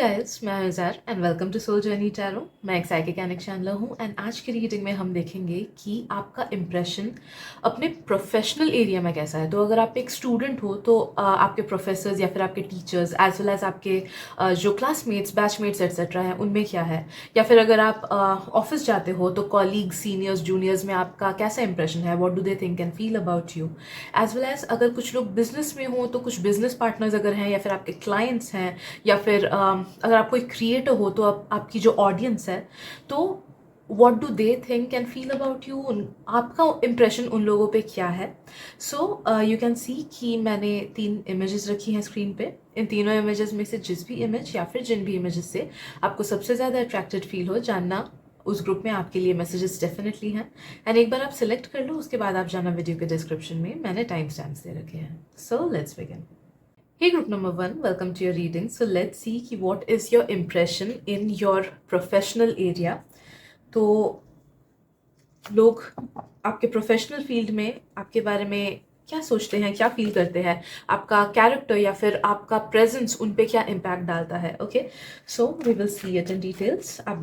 Guys, मैं ज़र and welcome to soul journey tarot. मैं एक साइकिक एंड चैनलर हूँ एंड आज की रीडिंग में हम देखेंगे कि आपका इम्प्रेशन अपने प्रोफेशनल एरिया में कैसा है। तो अगर आप एक स्टूडेंट हो तो आपके प्रोफेसर्स या फिर आपके टीचर्स एज वेल एज आपके जो क्लासमेट्स, बैचमेट्स एक्सेट्रा हैं उनमें क्या है, या फिर अगर आप ऑफिस जाते हो तो कॉलीग्स, सीनियर्स, जूनियर्स में आपका कैसा इंप्रेशन है, what do they think and feel about you. As well as अगर कुछ लोग बिजनेस में हो तो कुछ बिजनेस पार्टनर्स अगर हैं या फिर आपके क्लाइंट्स हैं, या फिर अगर आप कोई क्रिएटर हो तो आपकी जो ऑडियंस है तो what do they think and feel about you, आपका इम्प्रेशन उन लोगों पे क्या है। सो यू कैन सी कि मैंने 3 इमेजेस रखी हैं स्क्रीन पे। इन तीनों इमेजेस में से जिस भी इमेज या फिर जिन भी इमेजेस से आपको सबसे ज़्यादा अट्रैक्टेड फील हो, जानना उस ग्रुप में आपके लिए मैसेजेस डेफिनेटली हैं। एंड एक बार आप सिलेक्ट कर लो, उसके बाद आप जाना वीडियो के डिस्क्रिप्शन में, मैंने टाइम स्टैम्प्स दे रखे हैं। So let's begin. Hey group number 1, welcome to your reading. So let's see कि what is your impression in your professional area. तो लोग आपके प्रोफेशनल फील्ड में आपके बारे में क्या सोचते हैं, क्या फील करते हैं, आपका कैरेक्टर या फिर आपका प्रेजेंस उन पे क्या इम्पैक्ट डालता है। Okay, so we will see it in details. आप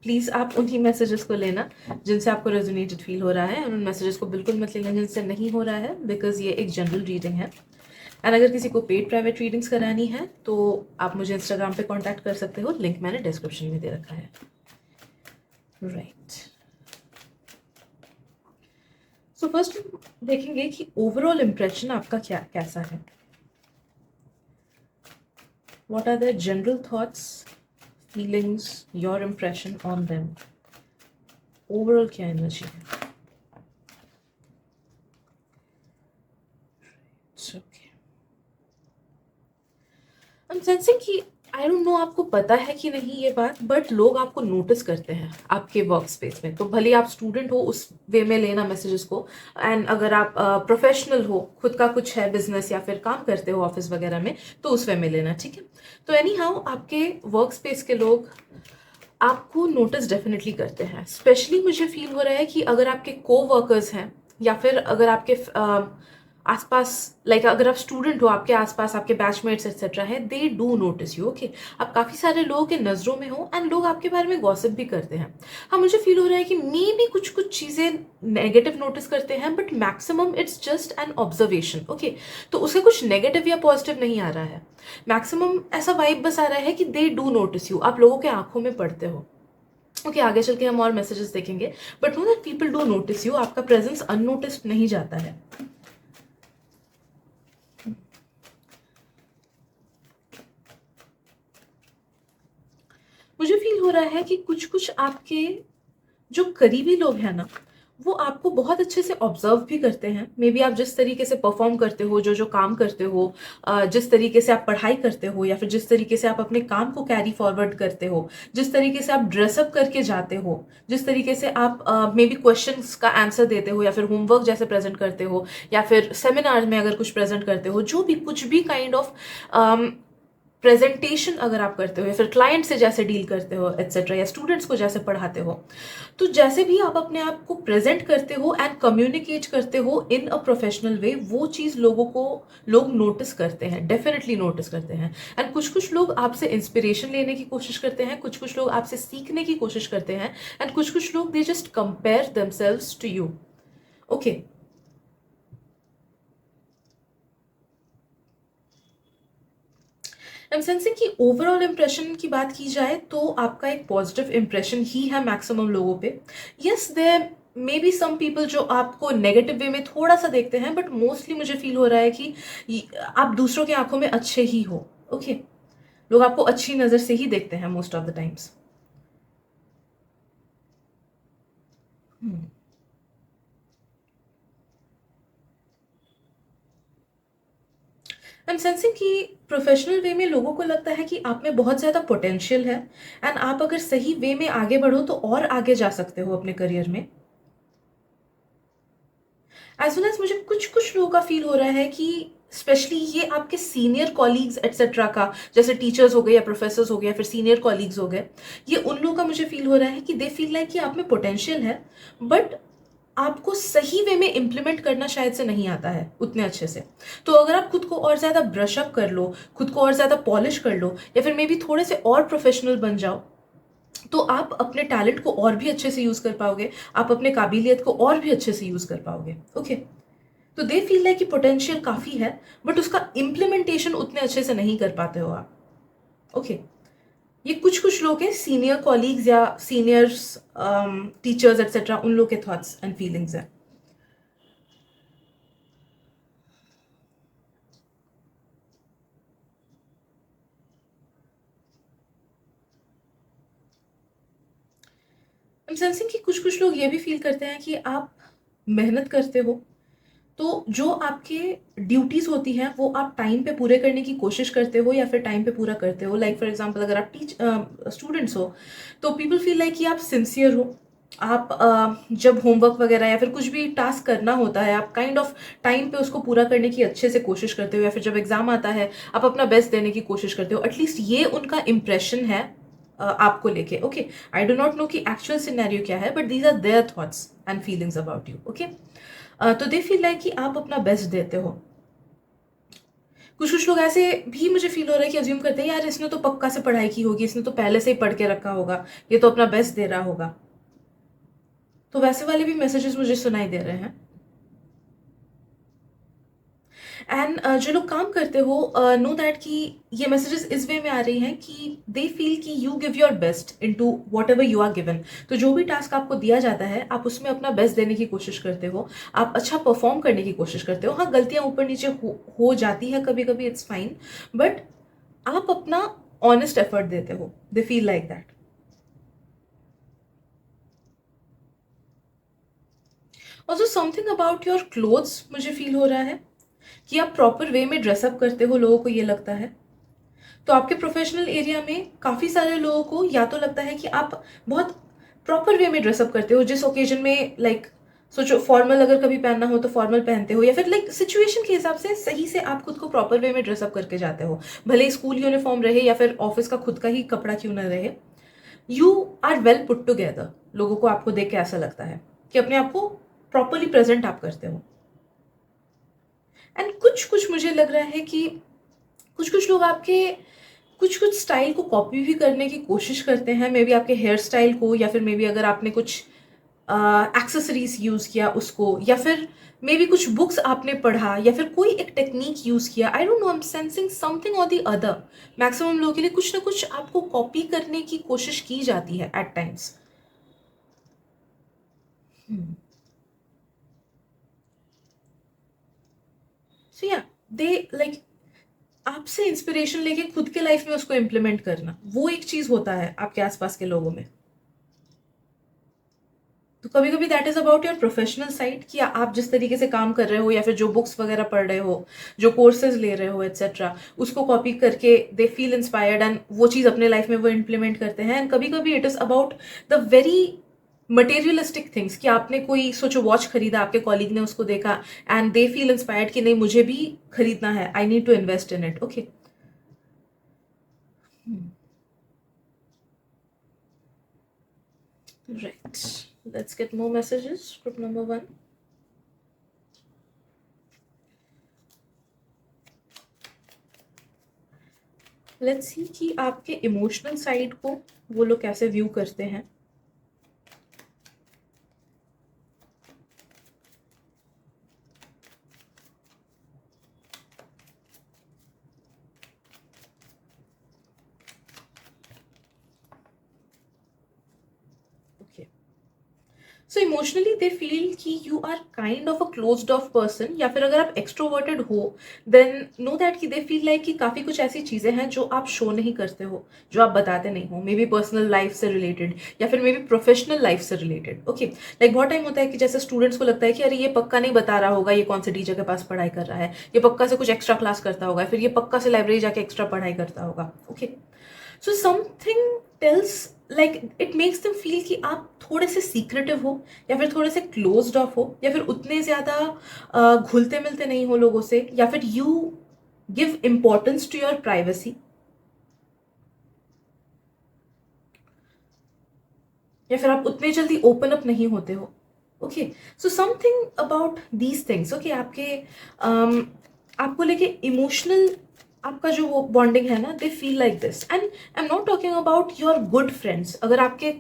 प्लीज़ आप उन्हीं मैसेजेस को लेना जिनसे आपको रेजोनेटेड फील हो रहा है, और उन मैसेजेस को बिल्कुल मत लेना जिनसे नहीं हो रहा है, बिकॉज ये एक जनरल रीडिंग है। एंड अगर किसी को पेड प्राइवेट रीडिंग्स करानी है तो आप मुझे इंस्टाग्राम पे कांटेक्ट कर सकते हो, लिंक मैंने डिस्क्रिप्शन में दे रखा है। राइट, सो फर्स्ट देखेंगे कि ओवरऑल इम्प्रेशन आपका कैसा है। What are the general thoughts, feelings, your impression on them. Overall क्या एनर्जी है। ओके, आई एम सेंसिंग कि आई डोंट नो आपको पता है कि नहीं ये बात, बट लोग आपको नोटिस करते हैं आपके वर्क स्पेस में। तो भले आप स्टूडेंट हो, उस वे में लेना मैसेजेस को, एंड अगर आप प्रोफेशनल हो, खुद का कुछ है बिजनेस या फिर काम करते हो ऑफिस वगैरह में, तो उस वे में लेना, ठीक है। तो एनी हाउ आपके वर्क स्पेस के लोग आपको नोटिस डेफिनेटली करते हैं। स्पेशली मुझे फील हो रहा है कि अगर आपके को वर्कर्स हैं या फिर अगर आपके आसपास, लाइक अगर आप स्टूडेंट हो, आपके आसपास आपके बैचमेट्स एक्सेट्रा है, they do notice you. Okay, आप काफ़ी सारे लोगों के नज़रों में हो एंड लोग आपके बारे में गॉसिप भी करते हैं। हाँ, मुझे फील हो रहा है कि मे भी कुछ कुछ चीज़ें नेगेटिव नोटिस करते हैं, but maximum it's just an observation. Okay, तो उसे कुछ नेगेटिव या पॉजिटिव नहीं आ रहा है, मैक्सिमम ऐसा वाइब बस आ रहा है कि दे डू नोटिस यू, आप लोगों के आंखों में पड़ते हो। ओके, आगे चल के हम और मैसेजेस देखेंगे, but know that people do notice you, आपका प्रेजेंस अननोटिस्ड नहीं जाता है। मुझे फील हो रहा है कि कुछ कुछ आपके जो करीबी लोग हैं ना, वो आपको बहुत अच्छे से ऑब्जर्व भी करते हैं। मे बी आप जिस तरीके से परफॉर्म करते हो, जो जो काम करते हो, जिस तरीके से आप पढ़ाई करते हो, या फिर जिस तरीके से आप अपने काम को कैरी फॉरवर्ड करते हो, जिस तरीके से आप ड्रेसअप करके जाते हो, जिस तरीके से आप मे बी क्वेश्चंस का आंसर देते हो, या फिर होमवर्क जैसे प्रेजेंट करते हो, या फिर सेमिनार में अगर कुछ प्रेजेंट करते हो, जो भी कुछ भी काइंड ऑफ प्रेजेंटेशन अगर आप करते हो, या फिर क्लाइंट से जैसे डील करते हो एक्सेट्रा, या स्टूडेंट्स को जैसे पढ़ाते हो, तो जैसे भी आप अपने आप को प्रेजेंट करते हो एंड कम्युनिकेट करते हो इन अ प्रोफेशनल वे, वो चीज़ लोग नोटिस करते हैं, डेफिनेटली नोटिस करते हैं। एंड कुछ कुछ लोग आपसे इंस्पिरेशन लेने की कोशिश करते हैं, कुछ कुछ लोग आपसे सीखने की कोशिश करते हैं, एंड कुछ कुछ लोग they just compare themselves to you. Okay, I am sensing कि ओवरऑल इंप्रेशन की बात की जाए तो आपका एक पॉजिटिव इंप्रेशन ही है मैक्सिमम लोगों पे। Yes, there may be some people जो आपको नेगेटिव वे में थोड़ा सा देखते हैं, बट मोस्टली मुझे फील हो रहा है कि आप दूसरों की आंखों में अच्छे ही हो। ओके, लोग आपको अच्छी नज़र से ही देखते हैं most of the times. I am sensing कि प्रोफेशनल वे में लोगों को लगता है कि आप में बहुत ज़्यादा पोटेंशियल है, एंड आप अगर सही वे में आगे बढ़ो तो और आगे जा सकते हो अपने करियर में। एज वेल एज मुझे कुछ कुछ लोगों का फील हो रहा है कि स्पेशली ये आपके सीनियर कॉलीग्स एक्सेट्रा का, जैसे टीचर्स हो गए या प्रोफेसर्स हो गए या फिर सीनियर कॉलीग्स हो गए, ये उन लोगों का मुझे फील हो रहा है कि दे फील लाइक कि आप में पोटेंशियल है, बट आपको सही वे में इम्प्लीमेंट करना शायद से नहीं आता है उतने अच्छे से। तो अगर आप खुद को और ज़्यादा ब्रश अप कर लो, खुद को और ज़्यादा पॉलिश कर लो, या फिर मे बी थोड़े से और प्रोफेशनल बन जाओ, तो आप अपने टैलेंट को और भी अच्छे से यूज़ कर पाओगे, आप अपने काबिलियत को और भी अच्छे से यूज़ कर पाओगे। ओके, तो दे फील लाइक कि पोटेंशियल काफ़ी है, बट उसका इम्प्लीमेंटेशन उतने अच्छे से नहीं कर पाते हो आप। ओके, ये कुछ कुछ लोग हैं, सीनियर कॉलीग्स या सीनियर्स, टीचर्स एक्सेट्रा, उन लोग के थॉट्स एंड फीलिंग्स हैं। आई एम सेंसिंग कि कुछ कुछ लोग ये भी फील करते हैं कि आप मेहनत करते हो, तो जो आपके ड्यूटीज़ होती हैं वो आप टाइम पे पूरे करने की कोशिश करते हो या फिर टाइम पे पूरा करते हो। लाइक फॉर एग्जांपल, अगर आप स्टूडेंट्स हो, तो पीपल फील लाइक कि आप सिंसियर हो। आप जब होमवर्क वगैरह या फिर कुछ भी टास्क करना होता है, आप काइंड ऑफ टाइम पे उसको पूरा करने की अच्छे से कोशिश करते हो, या फिर जब एग्ज़ाम आता है आप अपना बेस्ट देने की कोशिश करते हो। एटलीस्ट ये उनका इम्प्रेशन है आपको लेके। Okay, I do not know कि एक्चुअल सिनेरियो क्या है, but these are their thoughts and feelings about you. Okay, तो दे फील लाइक कि आप अपना बेस्ट देते हो। कुछ कुछ लोग ऐसे भी मुझे फील हो रहा है कि अज्यूम करते हैं, यार इसने तो पक्का से पढ़ाई की होगी, इसने तो पहले से ही पढ़ के रखा होगा, ये तो अपना बेस्ट दे रहा होगा। तो वैसे वाले भी मैसेजेस मुझे सुनाई दे रहे हैं। एंड जो लोग काम करते हो, नो दैट कि ये मैसेजेस इस वे में आ रही हैं कि दे फील कि you give your best in to whatever you are given. तो जो भी टास्क आपको दिया जाता है, आप उसमें अपना बेस्ट देने की कोशिश करते हो, आप अच्छा परफॉर्म करने की कोशिश करते हो। हाँ, गलतियां ऊपर नीचे हो जाती है कभी कभी, इट्स फाइन, बट आप अपना ऑनेस्ट एफर्ट देते हो। They feel like that. Also something about your clothes मुझे फील हो रहा है कि आप प्रॉपर वे में ड्रेसअप करते हो, लोगों को ये लगता है। तो आपके प्रोफेशनल एरिया में काफ़ी सारे लोगों को या तो लगता है कि आप बहुत प्रॉपर वे में ड्रेसअप करते हो, जिस ओकेजन में लाइक सोचो फॉर्मल अगर कभी पहनना हो तो फॉर्मल पहनते हो, या फिर लाइक सिचुएशन के हिसाब से सही से आप खुद को प्रॉपर वे में ड्रेसअप करके जाते हो। भले ही स्कूल यूनिफॉर्म रहे या फिर ऑफिस का खुद का ही कपड़ा क्यों ना रहे, you are well put together. लोगों को आपको देख के ऐसा लगता है कि अपने आप को प्रॉपरली प्रेजेंट आप करते हो। एंड कुछ कुछ मुझे लग रहा है कि कुछ कुछ लोग आपके कुछ कुछ स्टाइल को कॉपी भी करने की कोशिश करते हैं, मे बी आपके हेयर स्टाइल को, या फिर मे बी अगर आपने कुछ एक्सेसरीज यूज़ किया उसको, या फिर मे बी कुछ बुक्स आपने पढ़ा, या फिर कोई एक टेक्निक यूज़ किया। I don't know, I am sensing something और द अदर। मैक्सिमम लोगों के लिए कुछ ना कुछ आपको कॉपी करने की कोशिश की जाती है एट टाइम्स। सो या, दे लाइक आपसे इंस्पिरेशन लेके खुद के लाइफ में उसको इम्प्लीमेंट करना, वो एक चीज होता है आपके आसपास के लोगों में। तो कभी कभी that is about your professional side, कि आप जिस तरीके से काम कर रहे हो, या फिर जो बुक्स वगैरह पढ़ रहे हो, जो कोर्सेज ले रहे हो एक्सेट्रा, उसको कॉपी करके दे फील इंस्पायर्ड एंड वो चीज़ अपने लाइफ में वो इम्प्लीमेंट करते हैं। एंड कभी कभी it is about the very materialistic things, कि आपने कोई सोचो वॉच खरीदा, आपके कॉलीग ने उसको देखा एंड दे फील इंस्पायर्ड कि नहीं मुझे भी खरीदना है, I need to invest in it. Okay, right, let's get more messages. Group number 1. Let's see कि आपके इमोशनल साइड को वो लोग कैसे व्यू करते हैं। Okay, so emotionally they feel कि you are kind of a closed off person, या फिर अगर आप एक्सट्रोवर्टेड हो देन नो दैट कि दे फील लाइक कि काफ़ी कुछ ऐसी चीज़ें हैं जो आप शो नहीं करते हो, जो आप बताते नहीं हो, मे बी पर्सनल लाइफ से रिलेटेड या फिर मे बी प्रोफेशनल लाइफ से रिलेटेड। ओके, लाइक बहुत टाइम होता है कि जैसे स्टूडेंट्स को लगता है कि अरे ये पक्का नहीं बता रहा होगा ये कौन से टीचर के पास पढ़ाई कर रहा है, ये पक्का से कुछ एक्स्ट्रा क्लास करता होगा, फिर ये पक्का से लाइब्रेरी जाके एक्स्ट्रा पढ़ाई करता होगा। Okay, so something tells like it makes them feel कि आप थोड़े से सीक्रेटिव हो, या फिर थोड़े से क्लोज्ड ऑफ हो, या फिर उतने ज़्यादा घुलते मिलते नहीं हो लोगों से, या फिर you give importance to your privacy, या फिर आप उतने जल्दी ओपन अप नहीं होते हो। Okay, so something about these things, okay, आपको लेके इमोशनल आपका जो वो बॉन्डिंग है ना, दे feel like this. And I am not talking about your good friends. अगर आपके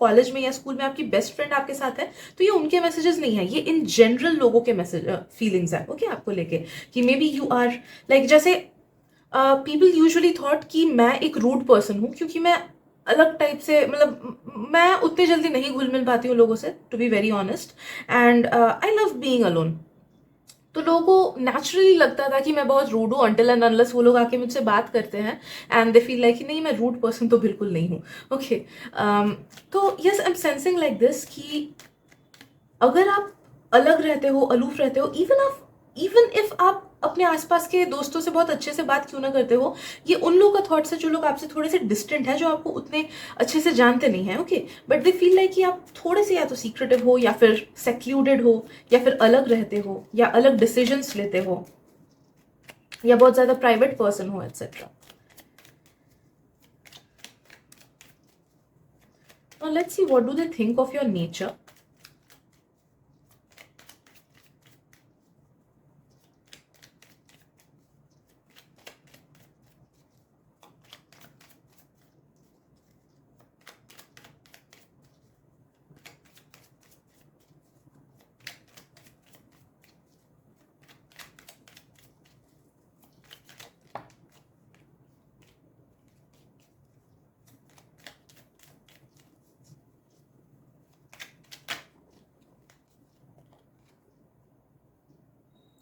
कॉलेज में या स्कूल में आपकी बेस्ट फ्रेंड आपके साथ है, तो ये उनके मैसेजेस नहीं है, ये इन जनरल लोगों के मैसेज फीलिंग्स है, ओके, आपको लेके कि may be you are like, जैसे पीपल यूजुअली थॉट कि मैं एक रूड पर्सन हूँ, क्योंकि मैं अलग टाइप से, मतलब मैं उतनी जल्दी नहीं घुल मिल पाती हूँ लोगों से, to be very honest. And I love being alone. तो लोगों को नेचुरली लगता था कि मैं बहुत रूड हूँ, अनटिल एंड अनलेस वो लोग आके मुझसे बात करते हैं एंड दे फील लाइक कि नहीं, मैं रूड पर्सन तो बिल्कुल नहीं हूँ, ओके। तो yes, I am sensing like this कि अगर आप अलग रहते हो, अलूफ रहते हो, इवन इफ आप अपने आसपास के दोस्तों से बहुत अच्छे से बात क्यों ना करते हो, ये उन लोगों का थॉट्स है जो लोग आपसे थोड़े से डिस्टेंट है, जो आपको उतने अच्छे से जानते नहीं है, okay. But they feel like कि आप थोड़े से या तो सीक्रेटिव हो, या फिर सेक्लूडेड हो, या फिर अलग रहते हो, या अलग डिसीजंस लेते हो, या बहुत ज्यादा प्राइवेट पर्सन हो, etcetera. Now let's see what do they think of your nature.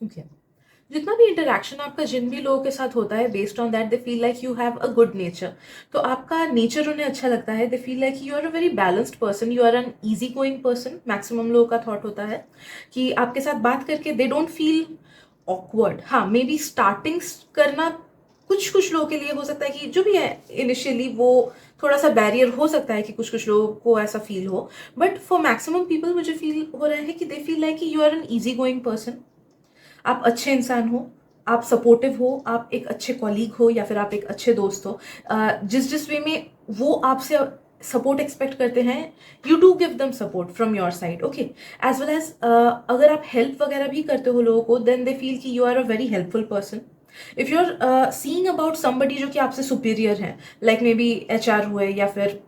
Okay. जितना भी इंटरेक्शन आपका जिन भी लोगों के साथ होता है, based on that they feel like you have a good nature. तो आपका नेचर उन्हें अच्छा लगता है, they feel like you are a very balanced person, you are an easy going person. Maximum लोगों का थॉट होता है कि आपके साथ बात करके दे डोंट फील ऑकवर्ड। हाँ, मे बी स्टार्टिंग करना कुछ कुछ लोगों के लिए हो सकता है कि जो भी है इनिशियली वो थोड़ा सा बैरियर हो सकता है कि कुछ कुछ लोगों को ऐसा फील हो, बट फॉर मैक्सिमम पीपल मुझे फील हो रहा है कि they feel like you are an easy going person. आप अच्छे इंसान हो, आप सपोर्टिव हो, आप एक अच्छे कॉलीग हो, या फिर आप एक अच्छे दोस्त हो। जिस जिस वे में वो आपसे सपोर्ट एक्सपेक्ट करते हैं, you do give them support from your side, okay. As well as अगर आप हेल्प वगैरह भी करते हो लोगों को, देन दे फील कि you are a very helpful person. If you are seeing about somebody जो कि आपसे सुपीरियर है, लाइक मे बी HR हुए, या फिर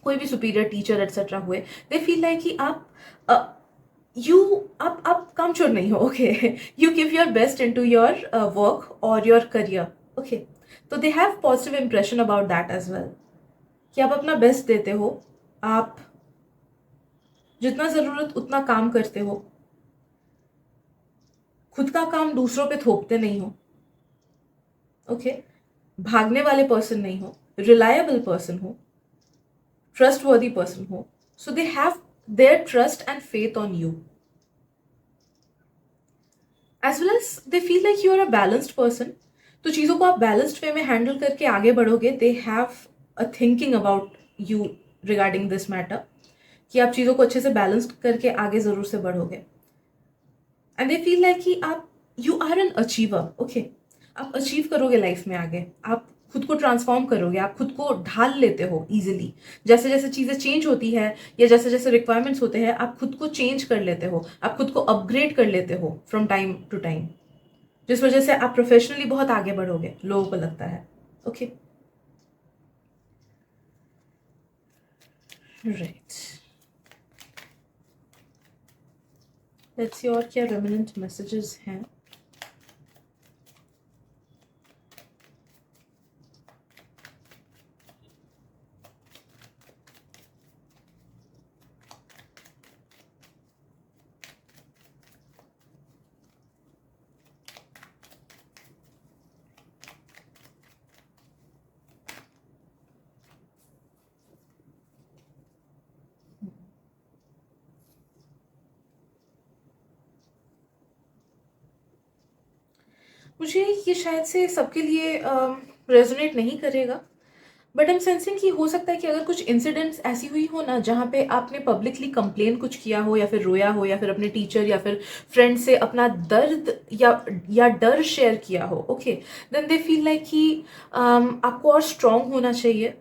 कोई भी सुपीरियर टीचर एटसेट्रा हुए, दे फील लाइक कि यू आप कामचोर नहीं हो, okay. You give your best in to your work और योर करियर, ओके। तो they have positive impression about that as well, कि आप अपना बेस्ट देते हो, आप जितना जरूरत उतना काम करते हो, खुद का काम दूसरों पे थोपते नहीं हो, ओके। भागने वाले पर्सन नहीं हो, रिलायबल पर्सन हो, ट्रस्टवर्दी पर्सन हो। So they have their trust and faith on you, as well as they feel like you are a balanced person. तो चीज़ों को आप बैलेंस्ड वे में हैंडल करके आगे बढ़ोगे, they have a thinking about you regarding this matter, कि आप चीज़ों को अच्छे से बैलेंस्ड करके आगे ज़रूर से बढ़ोगे। एंड दे फील लाइक कि आप you are an achiever, okay. आप अचीव करोगे लाइफ में आगे, आप खुद को ट्रांसफॉर्म करोगे, आप खुद को ढाल लेते हो इजीली। जैसे जैसे चीज़ें चेंज होती है, या जैसे जैसे रिक्वायरमेंट्स होते हैं, आप खुद को चेंज कर लेते हो, आप खुद को अपग्रेड कर लेते हो फ्रॉम टाइम टू टाइम, जिस वजह से आप प्रोफेशनली बहुत आगे बढ़ोगे, लोगों को लगता है, ओके। राइट, लेट्स सी और क्या रेमिनेंट मैसेजेस हैं। मुझे ये शायद से सबके लिए रेजोनेट नहीं करेगा, बट आई एम सेंसिंग कि हो सकता है कि अगर कुछ इंसिडेंट्स ऐसी हुई हो ना, जहाँ पे आपने पब्लिकली कंप्लेन कुछ किया हो, या फिर रोया हो, या फिर अपने टीचर या फिर फ्रेंड से अपना दर्द या डर शेयर किया हो, okay, then they feel like कि आपको और स्ट्रांग होना चाहिए,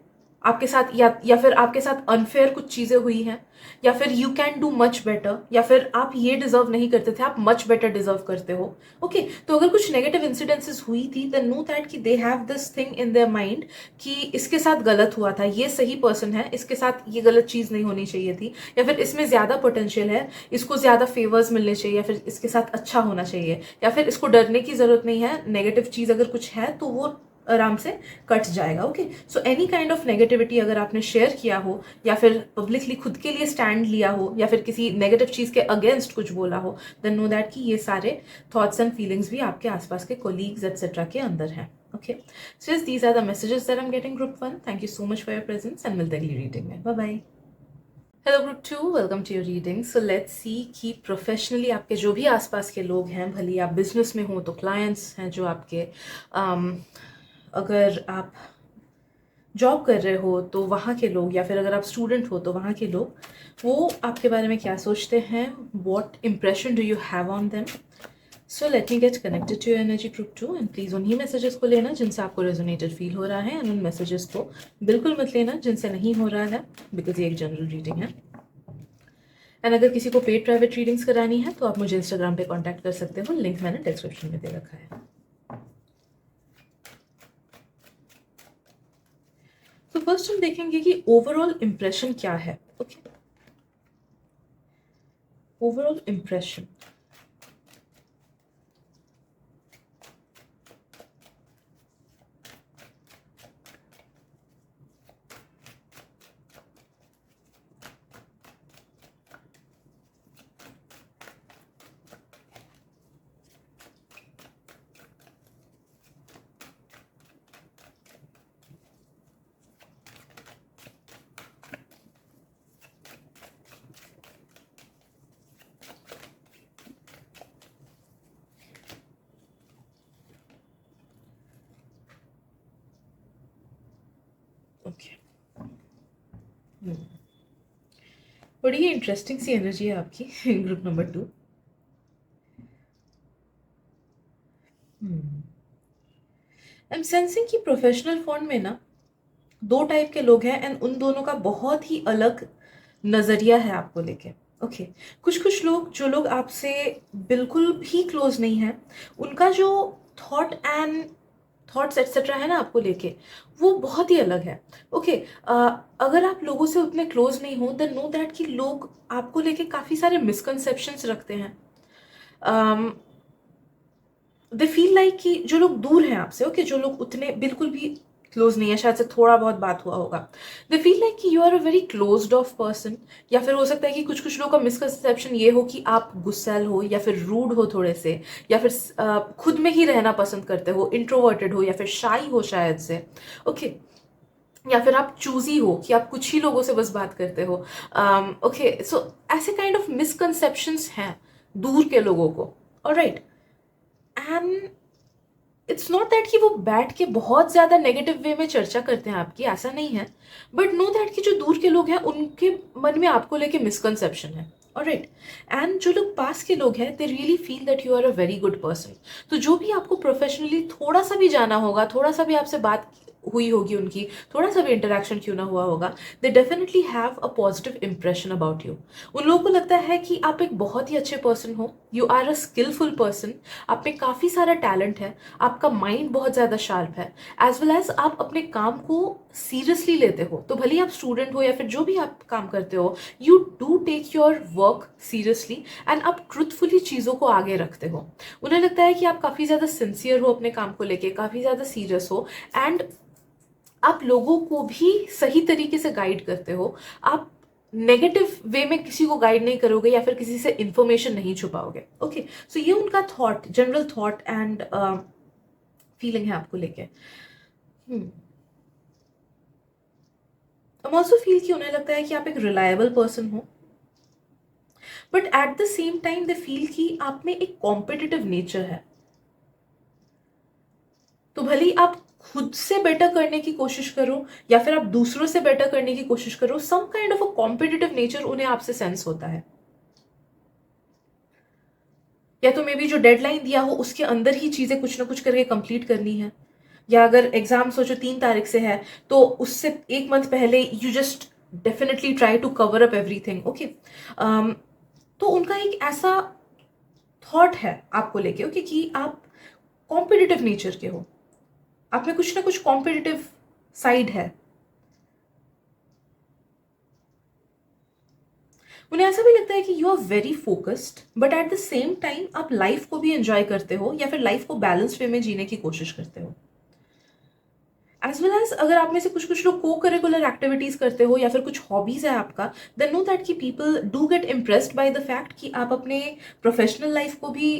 आपके साथ या फिर आपके साथ अनफेयर कुछ चीज़ें हुई हैं, या फिर you can do much better, या फिर आप ये डिजर्व नहीं करते थे, आप मच बेटर डिजर्व करते हो। ओके, तो अगर कुछ नेगेटिव इंसिडेंसेस हुई थी, देन नो दैट कि they have this thing in their mind कि इसके साथ गलत हुआ था, ये सही पर्सन है, इसके साथ ये गलत चीज़ नहीं होनी चाहिए थी, या फिर इसमें ज़्यादा पोटेंशियल है, इसको ज़्यादा फेवर्स मिलने चाहिए, या फिर इसके साथ अच्छा होना चाहिए, या फिर इसको डरने की ज़रूरत नहीं है, नेगेटिव चीज़ अगर कुछ है तो वो आराम से कट जाएगा। Okay, so any kind of negativity अगर आपने शेयर किया हो, या फिर पब्लिकली खुद के लिए स्टैंड लिया हो, या फिर किसी नेगेटिव चीज़ के अगेंस्ट कुछ बोला हो, देन नो दैट कि ये सारे थॉट्स एंड फीलिंग्स भी आपके आसपास के कोलीग्स एटसेट्रा के अंदर हैं। Okay, so yes, these are the messages that I'm getting, group 1. Thank you so much for your presence and मिलते हैं अगली रीडिंग में. Bye bye. Hello group 2, welcome to your reading. So let's see कि professionally आपके जो भी आसपास के लोग हैं, भले आप बिजनेस में हो तो क्लाइंट्स हैं जो आपके, अगर आप जॉब कर रहे हो तो वहाँ के लोग, या फिर अगर आप स्टूडेंट हो तो वहाँ के लोग, वो आपके बारे में क्या सोचते हैं. What impression do you have on them. So let me get connected to your energy group 2 and please उन्हीं मैसेजेस को लेना जिनसे आपको रेजोनेटेड फील हो रहा है, एंड उन मैसेजेस को बिल्कुल मत लेना जिनसे नहीं हो रहा है, बिकॉज ये एक जनरल रीडिंग है. एंड अगर किसी को पेड प्राइवेट रीडिंग्स करानी है तो आप मुझे इंस्टाग्राम पे कांटेक्ट कर सकते हो, लिंक मैंने डिस्क्रिप्शन में दे रखा है. तो फर्स्ट हम देखेंगे कि ओवरऑल इम्प्रेशन क्या है. Okay, overall impression. ओके, बड़ी ही इंटरेस्टिंग सी एनर्जी है आपकी group number 2. I am sensing कि प्रोफेशनल फॉर्म में ना दो टाइप के लोग हैं, एंड उन दोनों का बहुत ही अलग नज़रिया है आपको लेके. ओके, कुछ कुछ लोग, जो लोग आपसे बिल्कुल भी क्लोज नहीं है, उनका जो थॉट्स एटसेट्रा है ना आपको लेके, वो बहुत ही अलग है. ओके, अगर आप लोगों से उतने क्लोज नहीं हो, देन नो दैट कि लोग आपको लेके काफ़ी सारे मिसकंसेप्शंस रखते हैं. दे फील लाइक कि जो लोग दूर हैं आपसे, ओके, जो लोग उतने बिल्कुल भी क्लोज नहीं है, शायद से थोड़ा बहुत बात हुआ होगा, दे फील लाइक कि you are a very closed off person. या फिर हो सकता है कि कुछ कुछ लोगों का मिसकंसेप्शन ये हो कि आप गुस्सैल हो, या फिर रूड हो थोड़े से, या फिर खुद में ही रहना पसंद करते हो, इंट्रोवर्टेड हो, या फिर शाई हो शायद से. ओके, या फिर आप चूजी हो कि आप कुछ ही लोगों से बस बात करते हो. ओके, सो ऐसे काइंड ऑफ मिसकंसेप्शंस हैं दूर के लोगों को. Alright, and it's not that कि वो बैठ के बहुत ज़्यादा नेगेटिव वे में चर्चा करते हैं आपकी, ऐसा नहीं है, बट नो दैट कि जो दूर के लोग हैं उनके मन में आपको लेके मिसकंसेप्शन है. ऑलराइट, एंड जो लोग पास के लोग हैं, they really feel that you are a very good person. तो जो भी आपको प्रोफेशनली थोड़ा सा भी जाना होगा, थोड़ा सा भी आपसे बात हुई होगी उनकी, थोड़ा सा भी इंटरेक्शन क्यों ना हुआ होगा, they definitely have a positive impression about you. उन लोगों को लगता है कि आप एक बहुत ही अच्छे पर्सन हो, you are a skilful person, आप में काफ़ी सारा टैलेंट है, आपका माइंड बहुत ज़्यादा शार्प है, एज वेल एज आप अपने काम को सीरियसली लेते हो. तो भले आप स्टूडेंट हो या फिर जो भी आप काम करते हो, you do take your work seriously, and आप ट्रुथफुली चीज़ों को आगे रखते हो. उन्हें लगता है कि आप काफ़ी ज़्यादा सिंसियर हो अपने काम को लेके, काफ़ी ज़्यादा सीरियस हो, एंड आप लोगों को भी सही तरीके से गाइड करते हो. आप नेगेटिव वे में किसी को गाइड नहीं करोगे, या फिर किसी से इंफॉर्मेशन नहीं छुपाओगे. ओके, सो ये उनका thought, general thought and feeling है आपको लेके. आई ऑल्सो फील कि उन्हें लगता है कि आप एक रिलायबल पर्सन हो, but at the same time they feel कि आप में एक कॉम्पिटिटिव नेचर है. तो भले ही आप खुद से बेटर करने की कोशिश करो, या फिर आप दूसरों से बेटर करने की कोशिश करो, some kind of a competitive nature उन्हें आपसे सेंस होता है. या तो मे बी जो डेडलाइन दिया हो उसके अंदर ही चीजें कुछ ना कुछ करके कंप्लीट करनी है. या अगर एग्जाम सोचो 3 तारीख से है तो उससे एक मंथ पहले you just definitely try to cover up everything, okay. तो उनका एक ऐसा थॉट है आपको लेके, ओके, कि आप कॉम्पिटिटिव नेचर के हो, आप में कुछ ना कुछ कॉम्पिटिटिव साइड है। उन्हें ऐसा भी लगता है कि you are very focused, but at the same time आप लाइफ को भी एंजॉय करते हो या फिर लाइफ को बैलेंस वे में जीने की कोशिश करते हो। एज वेल एज अगर आप में से कुछ कुछ लोग को करिकुलर एक्टिविटीज करते हो या फिर कुछ हॉबीज है आपका, देन नो दैट कि people do get impressed by the fact कि आप अपने प्रोफेशनल लाइफ को भी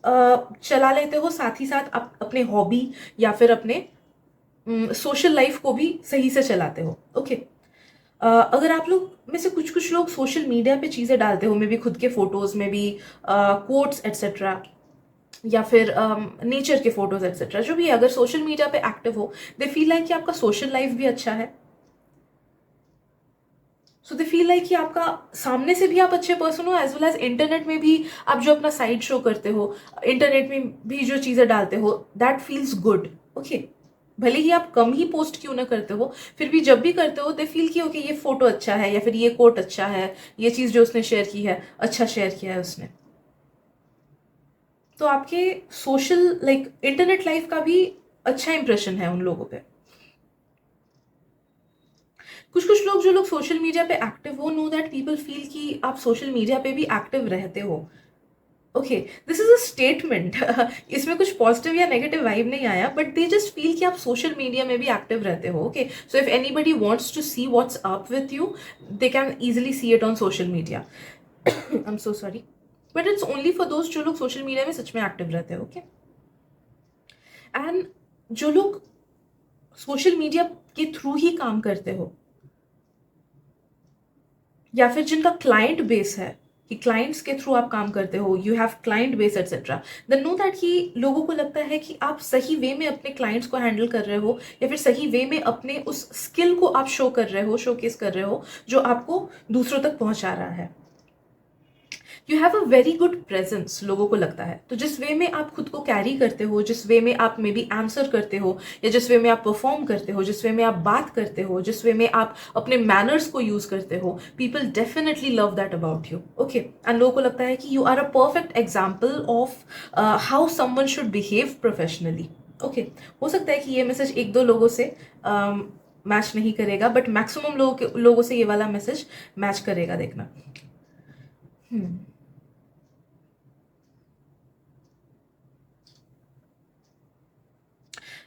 चला लेते हो, साथ ही साथ आप अपने हॉबी या फिर अपने सोशल लाइफ को भी सही से चलाते हो, ओके। अगर आप लोग में से कुछ कुछ लोग सोशल मीडिया पे चीज़ें डालते हो, मे भी खुद के फोटोज में भी कोट्स एट्सेट्रा, या फिर नेचर के फोटोज एट्सेट्रा, जो भी है, अगर सोशल मीडिया पे एक्टिव हो, दे फील लाइक कि आपका सोशल लाइफ भी अच्छा है। सो दे फील लाइक कि आपका सामने से भी आप अच्छे पर्सन हो, एज वेल एज इंटरनेट में भी आप जो अपना साइड शो करते हो, इंटरनेट में भी जो चीज़ें डालते हो, दैट फील्स गुड, ओके। भले ही आप कम ही पोस्ट क्यों ना करते हो, फिर भी जब भी करते हो दे फील कि ओके ये फोटो अच्छा है या फिर ये कोट अच्छा है, ये चीज़ जो उसने शेयर की है अच्छा शेयर किया है उसने। तो आपके सोशल लाइक इंटरनेट लाइफ का भी अच्छा इंप्रेशन है उन लोगों पे। कुछ कुछ लोग जो लोग सोशल मीडिया पे एक्टिव हो, नो दैट पीपल फील कि आप सोशल मीडिया पे भी एक्टिव रहते हो, okay. This is a statement इसमें कुछ पॉजिटिव या नेगेटिव वाइब नहीं आया, बट दे जस्ट फील कि आप सोशल मीडिया में भी एक्टिव रहते हो, okay. So if anybody wants to see what's up with you, they can easily see it on social media. I am so sorry, but it's only for दोस्त जो लोग social media में सच में active रहते हैं, okay. And जो लोग social media के थ्रू ही काम करते हो, या फिर जिनका क्लाइंट बेस है, कि क्लाइंट्स के थ्रू आप काम करते हो, you have client base etcetera, then know that कि लोगों को लगता है कि आप सही वे में अपने क्लाइंट्स को हैंडल कर रहे हो, या फिर सही वे में अपने उस स्किल को आप शो कर रहे हो, शोकेस कर रहे हो, जो आपको दूसरों तक पहुंचा रहा है। You have a very good presence, लोगों को लगता है। तो जिस वे में आप खुद को कैरी करते हो, जिस वे में आप मे बी आंसर करते हो, या जिस वे में आप परफॉर्म करते हो, जिस वे में आप बात करते हो, जिस वे में आप अपने मैनर्स को यूज करते हो, people definitely love that about you, okay. And लोगों को लगता है कि you are a perfect example of how someone should behave professionally, okay. हो सकता है कि ये मैसेज एक दो लोगों से मैच नहीं करेगा, बट मैक्सिमम लोगों से ये वाला मैसेज मैच करेगा, देखना।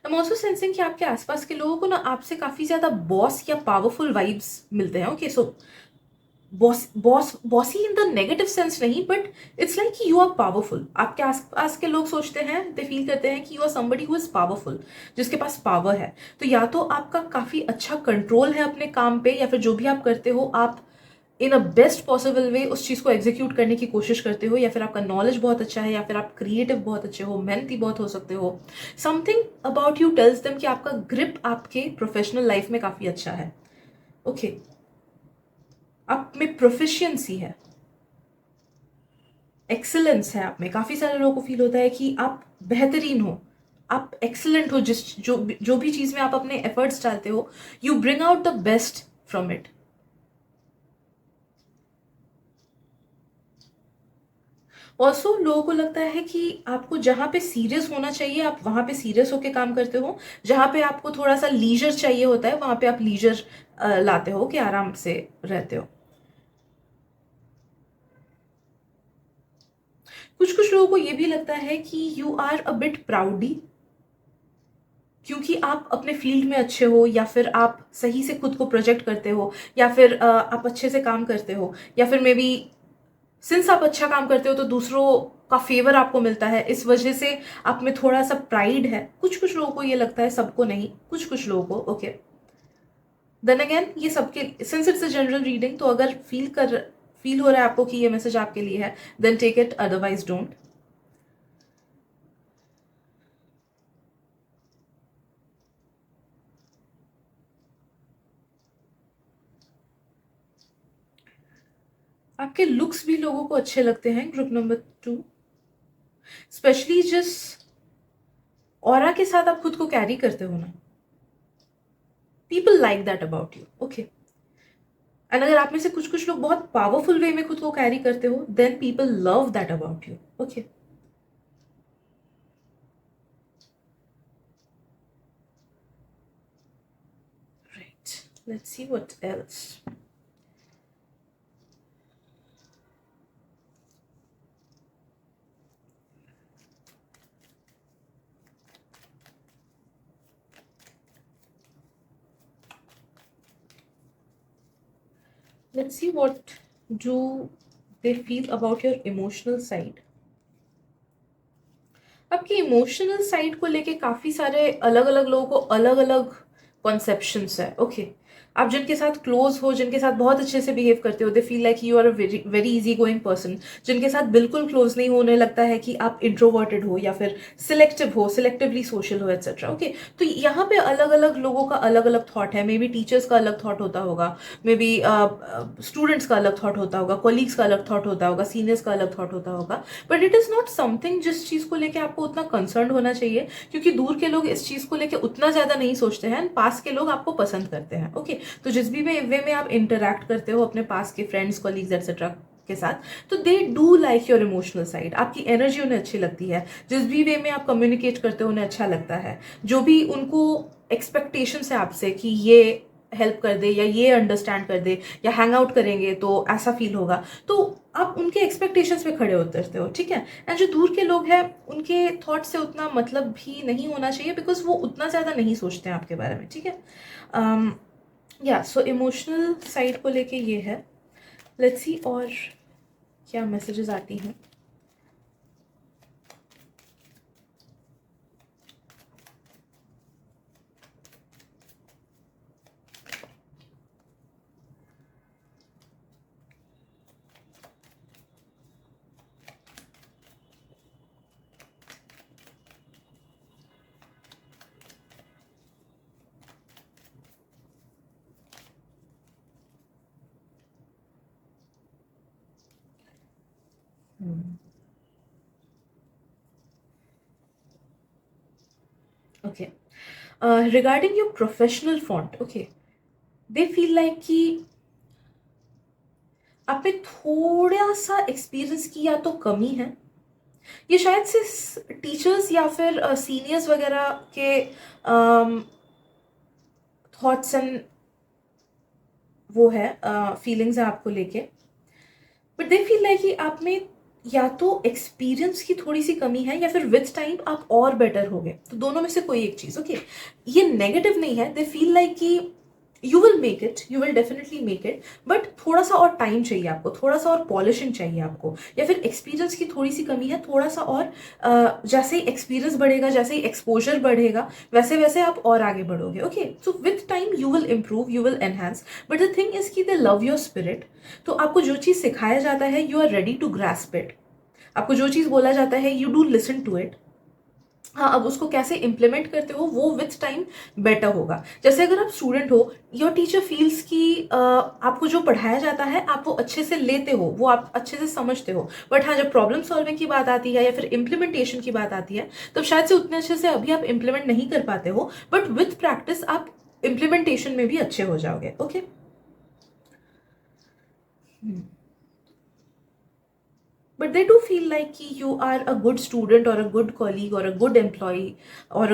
आई एम ऑल्सो सेंसिंग कि आपके आसपास के लोगों को ना आपसे काफी ज्यादा बॉस या पावरफुल वाइब्स मिलते हैं, okay. So bossy in the negative sense नहीं, बट इट्स लाइक कि यू आर पावरफुल। आपके आसपास के लोग सोचते हैं, दे फील करते हैं कि you are somebody who is powerful, जिसके पास पावर है। तो या तो आपका काफी अच्छा कंट्रोल है अपने काम पे, या फिर जो भी आप करते हो आप इन अ बेस्ट पॉसिबल वे उस चीज़ को एग्जीक्यूट करने की कोशिश करते हो, या फिर आपका नॉलेज बहुत अच्छा है, या फिर आप क्रिएटिव बहुत अच्छे हो, मेहनती बहुत हो सकते हो। Something about you tells them कि आपका ग्रिप आपके प्रोफेशनल लाइफ में काफ़ी अच्छा है, ओके। आप में प्रोफिशिएंसी है, एक्सेलेंस है आप में। काफ़ी सारे लोगों को फील होता है कि आप बेहतरीन हो, आप एक्सेलेंट हो, जो भी चीज़ में आप अपने एफर्ट्स डालते हो, you bring out the best from it. Also लोगों को लगता है कि आपको जहाँ पे सीरियस होना चाहिए आप वहाँ पे सीरियस होके काम करते हो, जहाँ पे आपको थोड़ा सा लीजर चाहिए होता है वहाँ पे आप लीजर लाते हो, कि आराम से रहते हो। कुछ कुछ लोगों को ये भी लगता है कि यू आर अ बिट प्राउडी, क्योंकि आप अपने फील्ड में अच्छे हो, या फिर आप सही से खुद को प्रोजेक्ट करते हो, या फिर आप अच्छे से काम करते हो, या फिर मे बी सिंस आप अच्छा काम करते हो तो दूसरों का फेवर आपको मिलता है, इस वजह से आप में थोड़ा सा प्राइड है। कुछ कुछ लोगों को ये लगता है, सबको नहीं, कुछ कुछ लोगों को, ओके। देन अगेन ये सबके, since it's a general reading, तो अगर फील हो रहा है आपको कि ये मैसेज आपके लिए है, then take it, otherwise don't. आपके लुक्स भी लोगों को अच्छे लगते हैं, ग्रुप नंबर 2, स्पेशली जिस ऑरा के साथ आप खुद को कैरी करते हो ना, people like that about you, okay. And अगर आप में से कुछ कुछ लोग बहुत पावरफुल वे में खुद को कैरी करते हो, then people love that about you, okay. Right, let's see what else. Let's see what do they feel about your emotional side. आपकी इमोशनल साइड को लेके काफ़ी सारे अलग अलग लोगों को अलग अलग कॉन्सेप्शंस है, ओके। आप जिनके साथ क्लोज हो, जिनके साथ बहुत अच्छे से बिहेव करते हो, they feel like you are a very very easy going person. जिनके साथ बिल्कुल क्लोज नहीं हो, उन्हें लगता है कि आप इंट्रोवर्टेड हो या फिर सिलेक्टिव हो, सिलेक्टिवली सोशल हो, एक्सेट्रा, ओके। तो यहाँ पे अलग अलग लोगों का अलग अलग थॉट है। मे बी टीचर्स का अलग थॉट होता होगा, मे बी स्टूडेंट्स का अलग थॉट होता होगा, कोलीग्स का अलग थॉट होता होगा, सीनियर्स का अलग थॉट होता होगा। But it is not something जिस चीज़ को लेके आपको उतना कंसर्न होना चाहिए, क्योंकि दूर के लोग इस चीज़ को लेके उतना ज़्यादा नहीं सोचते हैं, पास के लोग आपको पसंद करते हैं, ओके। तो जिस भी वे में आप इंटरेक्ट करते हो अपने पास के फ्रेंड्स, कॉलीग्स एक्सेट्रा के साथ, तो they do like your emotional side. आपकी एनर्जी उन्हें अच्छी लगती है, जिस भी वे में आप कम्युनिकेट करते हो उन्हें अच्छा लगता है। जो भी उनको एक्सपेक्टेशंस है आपसे कि ये हेल्प कर दे या ये अंडरस्टैंड कर दे या हैंग आउट करेंगे तो ऐसा फील होगा, तो आप उनके एक्सपेक्टेशंस पे खड़े उतरते हो, ठीक है। एंड जो दूर के लोग हैं उनके थॉट से उतना मतलब भी नहीं होना चाहिए, बिकॉज वो उतना ज़्यादा नहीं सोचते हैं आपके बारे में, ठीक है। या सो इमोशनल साइड को लेके ये है। लेट्स सी और क्या मैसेजेस आती हैं. Okay. Regarding your professional font, okay, they feel like कि आप पे थोड़ा सा एक्सपीरियंस की या तो कमी है, ये शायद से टीचर्स या फिर सीनियर्स वगैरह के थॉट्स एंड वो है फीलिंग्स है आपको लेके, बट दे फील लाइक कि आप में या तो एक्सपीरियंस की थोड़ी सी कमी है या फिर विथ टाइम आप और बेटर हो गए, तो दोनों में से कोई एक चीज, ओके। ये नेगेटिव नहीं है, दे फील लाइक कि you will make it, you will definitely make it, but थोड़ा सा और टाइम चाहिए आपको, थोड़ा सा और पॉलिशिंग चाहिए आपको, या फिर एक्सपीरियंस की थोड़ी सी कमी है, थोड़ा सा और जैसे ही एक्सपीरियंस बढ़ेगा, जैसे ही एक्सपोजर बढ़ेगा, वैसे वैसे आप और आगे बढ़ोगे, okay. So with time you will improve, you will enhance, but the thing is की दे लव योर स्पिरिट। तो आपको जो चीज़ सिखाया जाता है, you are ready to grasp it. आपको जो चीज़ बोला जाता है, you do listen to it. हाँ, अब उसको कैसे इम्प्लीमेंट करते हो वो विथ टाइम बेटर होगा। जैसे अगर आप स्टूडेंट हो, योर टीचर फील्स कि आपको जो पढ़ाया जाता है आप वो अच्छे से लेते हो, वो आप अच्छे से समझते हो, बट हाँ, जब प्रॉब्लम सॉल्विंग की बात आती है या फिर इम्प्लीमेंटेशन की बात आती है, तब शायद से उतने अच्छे से अभी आप इम्प्लीमेंट नहीं कर पाते हो, बट विथ प्रैक्टिस आप इम्प्लीमेंटेशन में भी अच्छे हो जाओगे, okay. But they do feel like कि you are a good student or a good colleague or a good employee और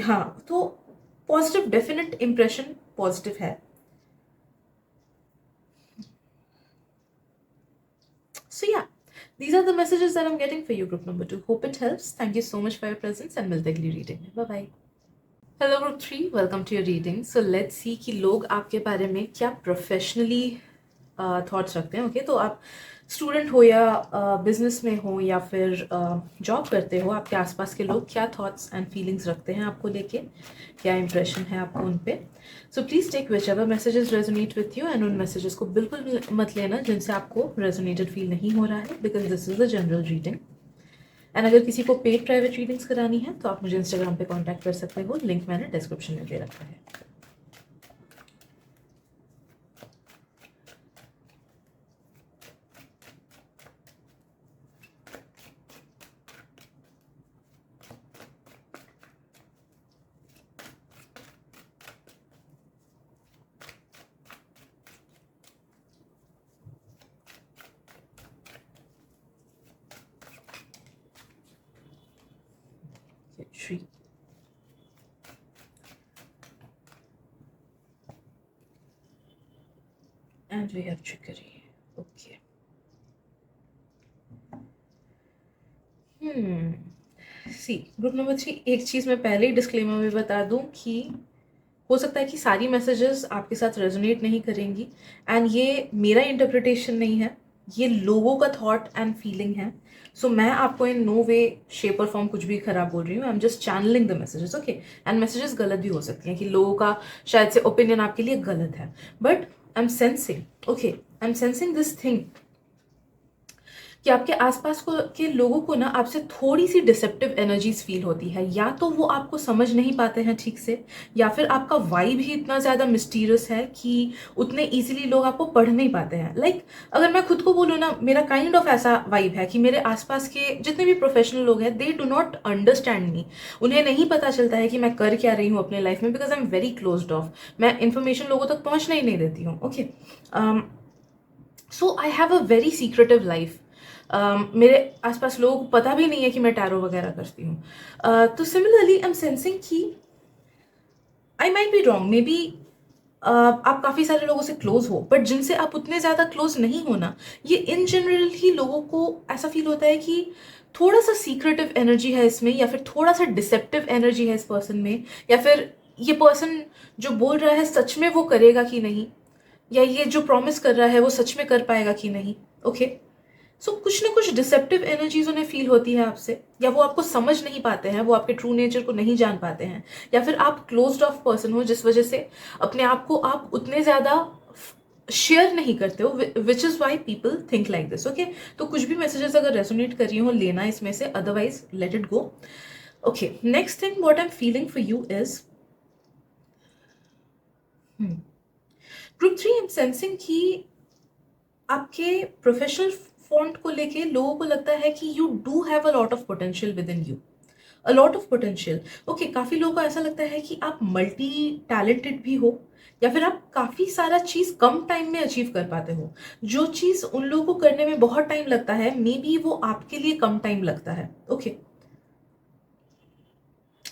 हाँ, तो positive definite impression positive है. So yeah, these are the messages that I'm getting for you, group number 2. Hope it helps. Thank you so much for your presence and मिलते अगली reading में. Bye bye. Hello group 3, welcome to your reading. So let's see कि लोग आपके बारे में क्या professionally thoughts रखते हैं, ओके। तो आप स्टूडेंट हो या बिजनेस में हो या फिर जॉब करते हो, आपके आसपास के लोग क्या थॉट्स एंड फीलिंग्स रखते हैं आपको लेके, क्या इंप्रेशन है आपको उन पे। So please take whichever messages resonate with you, and उन मैसेजेस को बिल्कुल भी मत लेना जिनसे आपको रेजोनेटेड फील नहीं हो रहा है, because this is a general reading. And अगर किसी को पेड प्राइवेट रीडिंग्स करानी है तो आप मुझे इंस्टाग्राम पे कांटेक्ट कर सकते हो, लिंक मैंने डिस्क्रिप्शन में दे रखा है। 3 and we have trickery. Okay. See group number 3, एक चीज़ मैं पहले ही डिस्क्लेमर में बता दूं कि हो सकता है कि सारी मैसेजेस आपके साथ रेजोनेट नहीं करेंगी, एंड ये मेरा इंटरप्रिटेशन नहीं है, ये लोगों का थॉट एंड फीलिंग है. सो मैं आपको इन नो वे शेप और फॉर्म कुछ भी खराब बोल रही हूँ. I am just channelling the messages. Okay. And messages गलत भी हो सकती हैं कि लोगों का शायद से ओपिनियन आपके लिए गलत है, but I am sensing, okay, I am sensing this thing कि आपके आसपास के लोगों को ना आपसे थोड़ी सी डिसेप्टिव एनर्जीज फील होती है. या तो वो आपको समझ नहीं पाते हैं ठीक से, या फिर आपका वाइब ही इतना ज़्यादा मिस्टीरियस है कि उतने इजीली लोग आपको पढ़ नहीं पाते हैं. अगर मैं खुद को बोलूँ ना, मेरा काइंड ऑफ ऐसा वाइब है कि मेरे आसपास के जितने भी प्रोफेशनल लोग हैं, they do not understand me. उन्हें नहीं पता चलता है कि मैं कर क्या रही हूँ अपने लाइफ में, because I am very closed of. मैं इन्फॉर्मेशन लोगों तक पहुँचना ही नहीं देती हूँ. Okay. So I have a very secretive life. मेरे आसपास लोगों को पता भी नहीं है कि मैं टैरो वगैरह करती हूँ. तो सिमिलरली आई एम सेंसिंग कि I might be wrong, may be आप काफ़ी सारे लोगों से क्लोज हो, बट जिनसे आप उतने ज़्यादा क्लोज नहीं हो ना, ये इन जनरल ही लोगों को ऐसा फील होता है कि थोड़ा सा सीक्रेटिव एनर्जी है इसमें, या फिर थोड़ा सा डिसेप्टिव एनर्जी है इस पर्सन में, या फिर ये पर्सन जो बोल रहा है सच में वो करेगा कि नहीं, या ये जो प्रॉमिस कर रहा है वो सच में कर पाएगा कि नहीं. ओके. सो कुछ ना कुछ डिसेप्टिव एनर्जीज उन्हें फील होती है आपसे, या वो आपको समझ नहीं पाते हैं, वो आपके ट्रू नेचर को नहीं जान पाते हैं, या फिर आप क्लोज्ड ऑफ पर्सन हो जिस वजह से अपने आप को आप उतने ज़्यादा शेयर नहीं करते हो, which is why people think like this. Okay. तो कुछ भी मैसेजेस अगर रेजोनेट कर रही हो, लेना इसमें से, otherwise let it go. Okay. Next thing what I am feeling for you is group 3. I am sensing कि आपके प्रोफेशनल फॉन्ट को लेके लोगों को लगता है कि you do have a lot of potential with in you. A lot of potential. Okay. काफ़ी लोगों को ऐसा लगता है कि आप मल्टी टैलेंटेड भी हो, या फिर आप काफ़ी सारा चीज़ कम टाइम में अचीव कर पाते हो. जो चीज़ उन लोगों को करने में बहुत टाइम लगता है, मे बी वो आपके लिए कम टाइम लगता है. ओके.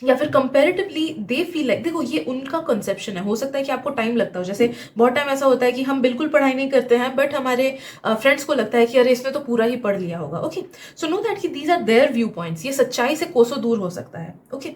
या फिर कंपेरेटिवली दे फील लाइक, देखो ये उनका कंसेप्शन है, हो सकता है कि आपको टाइम लगता हो. जैसे बहुत टाइम ऐसा होता है कि हम बिल्कुल पढ़ाई नहीं करते हैं, बट हमारे फ्रेंड्स को लगता है कि अरे इसने तो पूरा ही पढ़ लिया होगा. ओके. सो नो दैट कि these are their viewpoints. ये सच्चाई से कोसों दूर हो सकता है. Okay.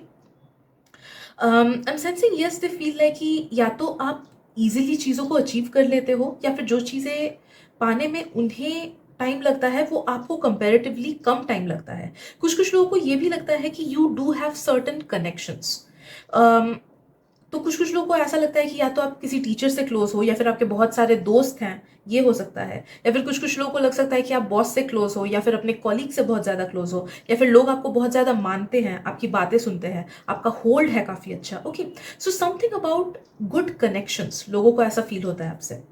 I am sensing yes they feel like कि या तो आप इजीली चीज़ों को अचीव कर लेते हो, या फिर जो चीज़ें पाने में उन्हें टाइम लगता है वो आपको कंपैरेटिवली कम टाइम लगता है. कुछ कुछ लोगों को ये भी लगता है कि you do have certain connections. तो कुछ कुछ लोगों को ऐसा लगता है कि या तो आप किसी टीचर से क्लोज हो, या फिर आपके बहुत सारे दोस्त हैं, ये हो सकता है. या फिर कुछ कुछ लोगों को लग सकता है कि आप बॉस से क्लोज हो, या फिर अपने कॉलीग से बहुत ज़्यादा क्लोज हो, या फिर लोग आपको बहुत ज़्यादा मानते हैं, आपकी बातें सुनते हैं, आपका होल्ड है काफ़ी अच्छा. Okay. So something about good connections, लोगों को ऐसा फील होता है आपसे.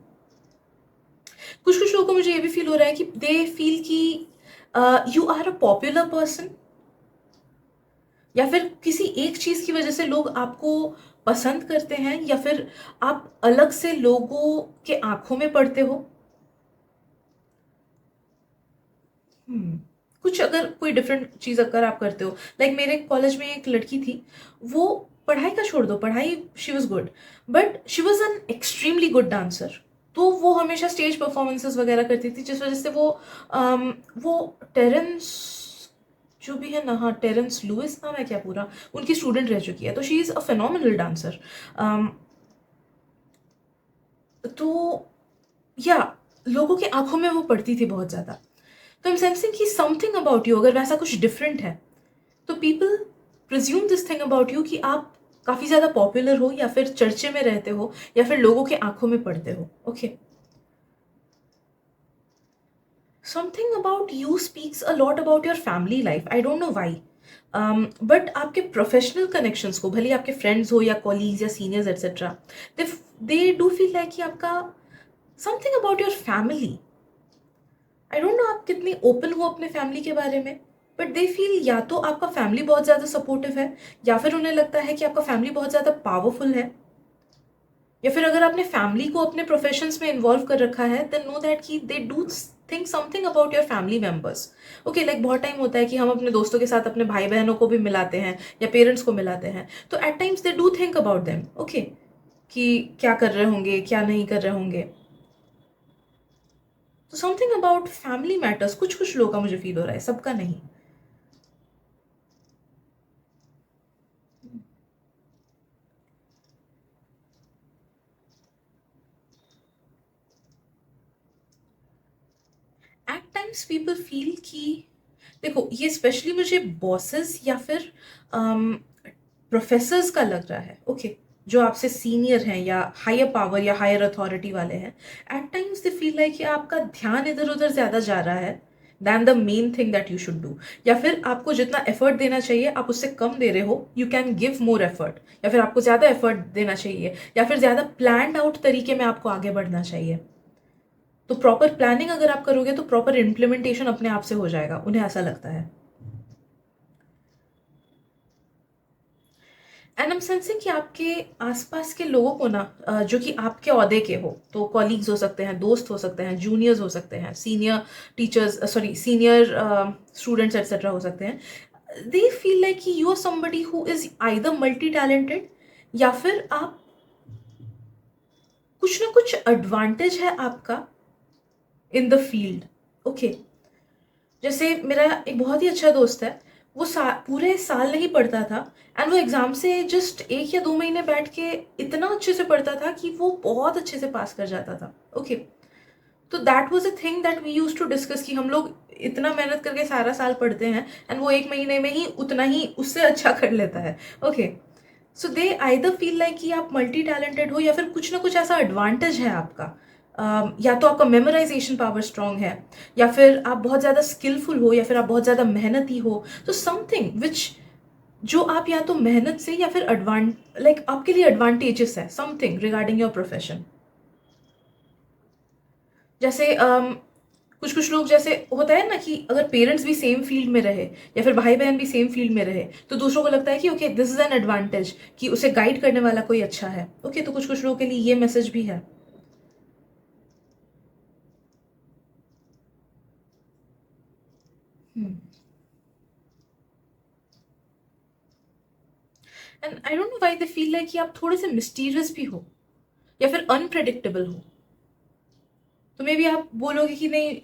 कुछ कुछ लोगों को मुझे ये भी फील हो रहा है कि दे फील कि you are a popular person, या फिर किसी एक चीज़ की वजह से लोग आपको पसंद करते हैं, या फिर आप अलग से लोगों के आंखों में पड़ते हो. कुछ अगर कोई डिफरेंट चीज़ अगर आप करते हो, लाइक मेरे कॉलेज में एक लड़की थी, वो पढ़ाई का छोड़ दो, पढ़ाई she was good, but she was an extremely good dancer. तो वो हमेशा स्टेज परफॉर्मेंसेस वगैरह करती थी, जिस वजह से वो टेरेंस जो भी है ना, हाँ, टेरेंस लुइस नाम है क्या पूरा, उनकी स्टूडेंट रह चुकी है. तो she is a phenomenal dancer. तो या लोगों की आंखों में वो पड़ती थी बहुत ज़्यादा. तो आई एम सेंसिंग कि समथिंग अबाउट यू, अगर वैसा कुछ डिफरेंट है, तो people presume this thing about you कि आप काफ़ी ज़्यादा पॉपुलर हो, या फिर चर्चे में रहते हो, या फिर लोगों के आंखों में पड़ते हो. Okay. Something about you speaks a lot about your family life. I don't know why, but आपके प्रोफेशनल कनेक्शंस को, भले आपके फ्रेंड्स हो, या कॉलीग्स, या seniors etcetera, they do feel like कि आपका something about your family. I don't know आप कितनी ओपन हो अपने फैमिली के बारे में, बट दे फील या तो आपका फैमिली बहुत ज़्यादा सपोर्टिव है, या फिर उन्हें लगता है कि आपका फैमिली बहुत ज़्यादा पावरफुल है, या फिर अगर आपने फैमिली को अपने प्रोफेशंस में इन्वॉल्व कर रखा है, देन नो दैट कि दे do think something about your family members. Okay, like बहुत टाइम होता है कि हम अपने दोस्तों के साथ अपने भाई बहनों को भी मिलाते हैं या पेरेंट्स को मिलाते हैं, तो at times they do think about them. Okay, कि क्या कर रहे होंगे, क्या नहीं कर रहे होंगे। तो समथिंग अबाउट फैमिली मैटर्स, कुछ कुछ लोगों का मुझे फील हो रहा है, सबका नहीं। एट टाइम्स पीपल फील कि, देखो ये स्पेशली मुझे बॉसेस या फिर प्रोफेसर्स का लग रहा है। ओके, जो आपसे सीनियर हैं या हायर पावर या हायर अथॉरिटी वाले हैं, at times they feel like कि आपका ध्यान इधर उधर ज़्यादा जा रहा है than the main thing that you should do. या फिर आपको जितना एफर्ट देना चाहिए आप उससे कम दे रहे हो, you can give more effort. या फिर आपको ज़्यादा एफर्ट देना चाहिए, या फिर ज़्यादा प्लान्ड आउट तरीके में आपको आगे बढ़ना चाहिए। तो प्रॉपर प्लानिंग अगर आप करोगे तो प्रॉपर इम्प्लीमेंटेशन अपने आप से हो जाएगा, उन्हें ऐसा लगता है। एंड आई एम सेंसिंग कि आपके आसपास के लोगों को ना, जो कि आपके ओहदे के हो, तो कॉलीग्स हो सकते हैं, दोस्त हो सकते हैं, जूनियर्स हो सकते हैं, senior teachers, sorry senior students etcetera हो सकते हैं, दे फील लाइक कि you are somebody who is either multi talented, या फिर आप कुछ ना कुछ एडवांटेज है आपका इन द फील्ड। ओके, जैसे मेरा एक बहुत ही अच्छा दोस्त है, वो पूरे साल नहीं पढ़ता था, एंड वो एग्जाम से जस्ट 1 या 2 महीने बैठ के इतना अच्छे से पढ़ता था कि वो बहुत अच्छे से पास कर जाता था। ओके, तो that was a thing that we use to discuss कि हम लोग इतना मेहनत करके सारा साल पढ़ते हैं एंड वो 1 महीने में ही उतना ही उससे अच्छा कर लेता है। ओके, सो दे आइदर फील लाइक कि आप मल्टी टैलेंटेड हो, या फिर कुछ ना कुछ ऐसा एडवांटेज है आपका। या तो आपका मेमोराइजेशन पावर स्ट्रांग है, या फिर आप बहुत ज़्यादा स्किलफुल हो, या फिर आप बहुत ज़्यादा मेहनती हो। तो समथिंग विच, जो आप या तो मेहनत से या फिर लाइक आपके लिए एडवांटेजेस है, समथिंग रिगार्डिंग योर प्रोफेशन। जैसे कुछ कुछ लोग, जैसे होता है ना कि अगर पेरेंट्स भी सेम फील्ड में रहे या फिर भाई बहन भी सेम फील्ड में रहे, तो दूसरों को लगता है कि okay this is an advantage कि उसे गाइड करने वाला कोई अच्छा है। ओके, तो कुछ कुछ लोगों के लिए ये मैसेज भी है। And I don't know why they feel like कि आप थोड़े से मिस्टीरियस भी हो या फिर अनप्रेडिक्टेबल हो। तो मे बी आप बोलोगे कि नहीं,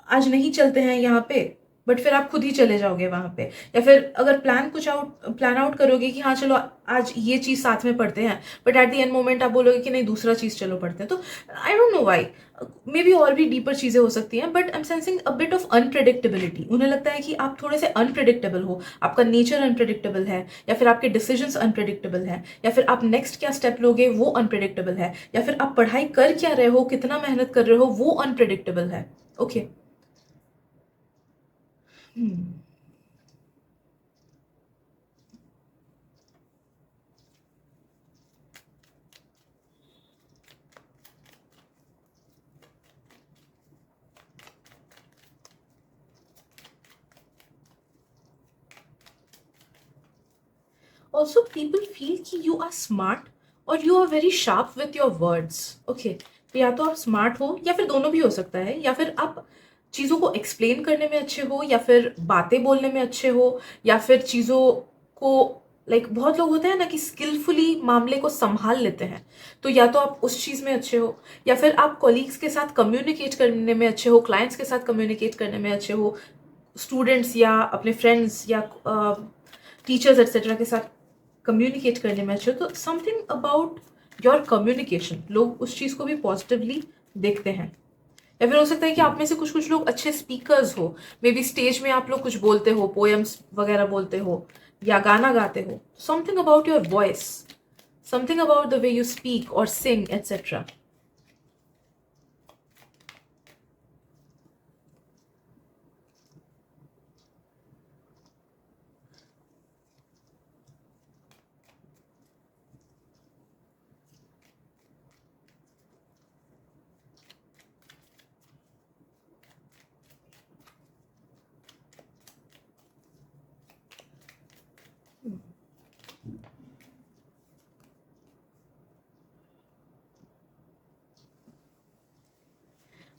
आज नहीं चलते हैं यहाँ पे, बट फिर आप खुद ही चले जाओगे वहाँ पे। या फिर अगर प्लान आउट करोगे कि हाँ चलो आज ये चीज़ साथ में पढ़ते हैं, but at the end moment आप बोलोगे कि नहीं दूसरा चीज़ चलो पढ़ते हैं। तो I don't know why, may be और भी डीपर चीज़ें हो सकती हैं, but I am sensing a bit of unpredictability. उन्हें लगता है कि आप थोड़े से अनप्रेडिक्टेबल हो, आपका नेचर अनप्रेडिक्टेबल है, या फिर आपके डिसीजंस अनप्रेडिक्टेबल है, या फिर आप नेक्स्ट क्या स्टेप लोगे वो अनप्रेडिक्टेबल है, या फिर आप पढ़ाई कर क्या रहे हो, कितना मेहनत कर रहे हो, वो अनप्रेडिक्टेबल है। ओके, ऑल्सो पीपल फील कि यू आर स्मार्ट और you are very sharp with your words. Okay, तो या तो आप स्मार्ट हो या फिर दोनों भी हो सकता है, या फिर आप चीज़ों को एक्सप्लेन करने में अच्छे हो, या फिर बातें बोलने में अच्छे हो, या फिर चीज़ों को, लाइक बहुत लोग होते हैं ना कि स्किलफुली मामले को संभाल लेते हैं, तो या तो आप उस चीज़ में अच्छे हो, या फिर आप कॉलीग्स के साथ कम्युनिकेट करने में अच्छे हो, क्लाइंट्स के साथ कम्युनिकेट करने में अच्छे हो, स्टूडेंट्स या अपने फ्रेंड्स या टीचर्स एक्सेट्रा के साथ कम्युनिकेट करने में अच्छे हो। तो समथिंग अबाउट योर कम्युनिकेशन, लोग उस चीज़ को भी पॉजिटिवली देखते हैं। या फिर हो सकता है कि आप में से कुछ कुछ लोग अच्छे स्पीकर्स हो, मे बी स्टेज में आप लोग कुछ बोलते हो, पोएम्स वगैरह बोलते हो या गाना गाते हो। Something about your voice, something about the way you speak और सिंग एट्सेट्रा।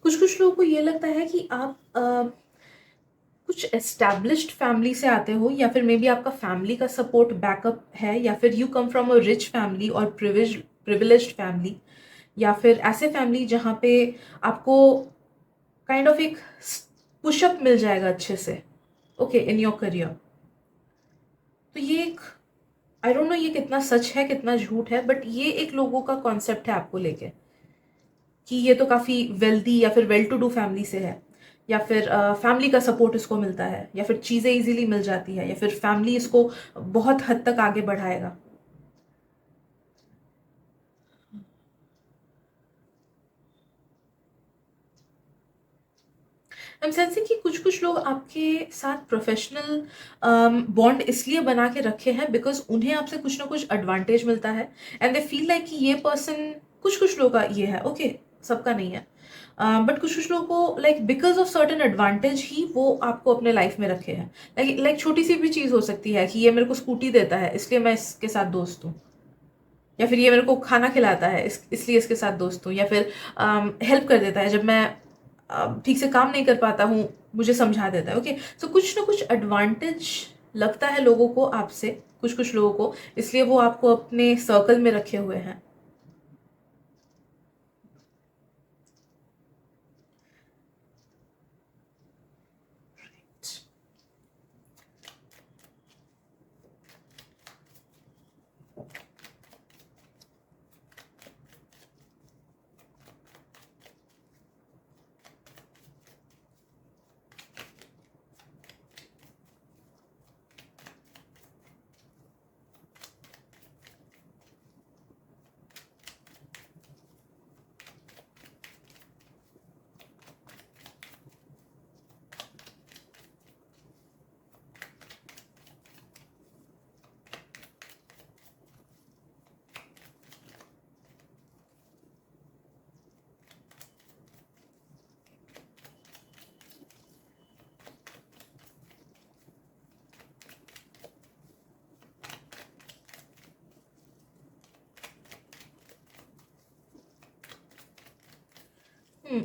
कुछ कुछ लोगों को ये लगता है कि आप कुछ एस्टैब्लिश्ड फैमिली से आते हो, या फिर मे बी आपका फैमिली का सपोर्ट बैकअप है, या फिर you come from a rich family और प्रिविलेज्ड फैमिली, या फिर ऐसे फैमिली जहाँ पे आपको काइंड ऑफ एक पुशअप मिल जाएगा अच्छे से, ओके, इन योर करियर। तो ये एक, आई डोंट नो ये कितना सच है कितना झूठ है, बट ये एक लोगों का कॉन्सेप्ट है आपको लेके कि ये तो काफ़ी वेल्दी या फिर वेल टू डू फैमिली से है, या फिर फैमिली का सपोर्ट इसको मिलता है, या फिर चीज़ें इजीली मिल जाती है, या फिर फैमिली इसको बहुत हद तक आगे बढ़ाएगा। आई एम सेंसिंग कि कुछ कुछ लोग आपके साथ प्रोफेशनल बॉन्ड इसलिए बना के रखे हैं बिकॉज उन्हें आपसे कुछ ना कुछ एडवांटेज मिलता है, एंड दे फील लाइक कि ये पर्सन, कुछ कुछ लोगों का ये है, ओके, सबका नहीं है, बट कुछ कुछ लोगों को like because of certain advantage ही वो आपको अपने लाइफ में रखे हैं। लाइक छोटी सी भी चीज़ हो सकती है कि ये मेरे को स्कूटी देता है इसलिए मैं इसके साथ दोस्त हूँ, या फिर ये मेरे को खाना खिलाता है इसलिए इसके साथ दोस्त हूँ, या फिर हेल्प कर देता है जब मैं ठीक से काम नहीं कर पाता हूँ, मुझे समझा देता है, ओके। सो कुछ ना कुछ एडवांटेज लगता है लोगों को आपसे, कुछ कुछ लोगों को, इसलिए वो आपको अपने सर्कल में रखे हुए हैं।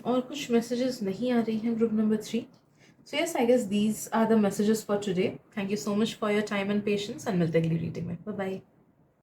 और कुछ मैसेजेस नहीं आ रही हैं group number 3। So yes, I guess these are the messages for today. Thank you so much for your time and patience, and मिलते हैं अगली रीडिंग में। Bye bye.